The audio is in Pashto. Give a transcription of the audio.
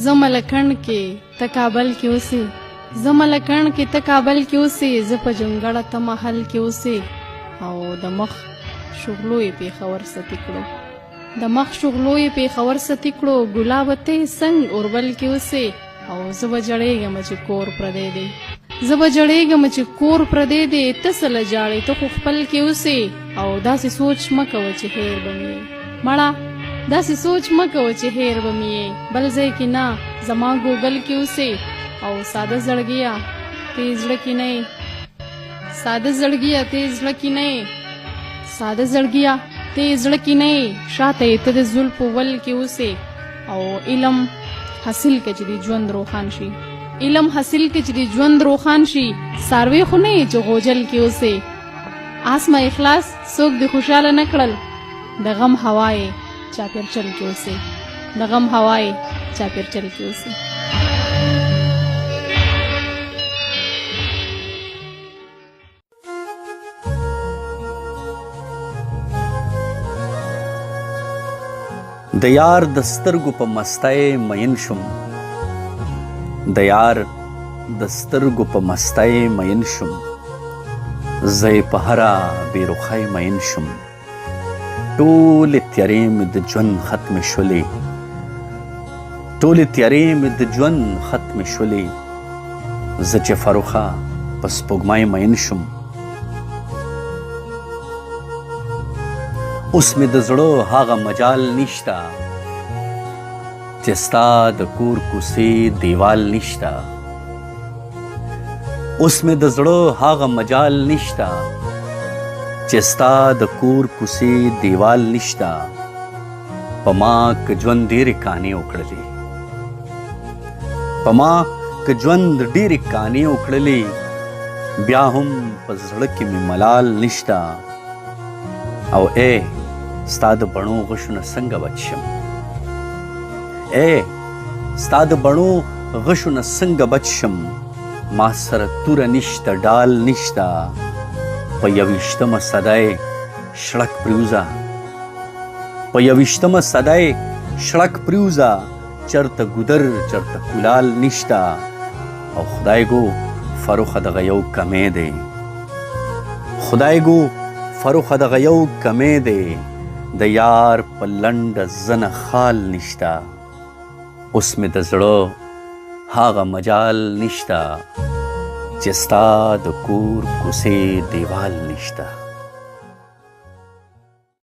زه ملکڼ کې ته کابل کې اوسې، زه ملکڼ کې ته کابل کې اوسې، زه په جونګړه ته محل کې اوسې، او د مخ شغلو یې پېښور ستي کړو، د مخ شغلو یې پېښور ستي کړو، ګلابه ته یې څنګ اوربل کې اوسې، او زه به جړېږم چې کور پردی دی، زه به جړېږم چې کور پردی دی، ته څه له جاړې ته خو خپل کې اوسې، او داسې سوچ مه کوه چې هیر به مې یې مړه، داسې سوچ مه کوه چې هیر به مې یې بل ځای کې نه، زما ګوګل کې اوسې، او ساده زړګیه ته یې زړه کې نه یې، ساده زړګیه ته یې زړه کې نه یې، ساده زړګیه ته یې زړه کې نه یې، شاته یې ته د زلفو ول کې اوسې، او علم حاصل که چې د ژوند روښان شي، علم حاصل که چې د ژوند روښان شي، څاروي خو نه یې چې غوجل کې اوسې، آسمه اخلاص څوک دې خوشحاله نه کړل، د غم هوا یې چاپېرچل کې اوسې، د غم هوا یې چاپېرچل کې اوسې. د یار د سترګو په مستی مین شم، د یار د سترګو په مستی مین شم، زه یې په هره بېرخۍ مین شم، ټولې تیارې مې د ژوند ختمې شولې، ټولې تیارې مې د ژوند ختمې شولې، زه چې فروخه په سپوږمۍ مین شم، اوس مې د زړه هغه مجال نشته چې ستا د کور کوڅې دیوال نشته، اوس مې د زړه هغه مجال نشته چې ستا د کور کوڅې دیوال نشته، په ما که ژوند ډېرې کانې وکړلې، په ما که ژوند ډېرې کانې وکړلې، بیا هم په زړه کې مې ملال نشته، او ای ستا د بڼو غشونه څنګه بچ شم، ای ستا د بڼو غشونه څنګه بچ شم، ما سره توره نشته ډال نشته، په 21مه صدی شړک پریوزه، په 21مه صدی شړک پریوزه، چرته ګودر چرته کولال نشته، او خدای ګو فروخه دغه یو کمی دی، خدای ګو فروخه دغه یو کمی دی، د یار په لنډه زنه خال نشته، اوس مې د زړه هغه مجال نشته چې ستا د کور کوڅې دیوال نشته.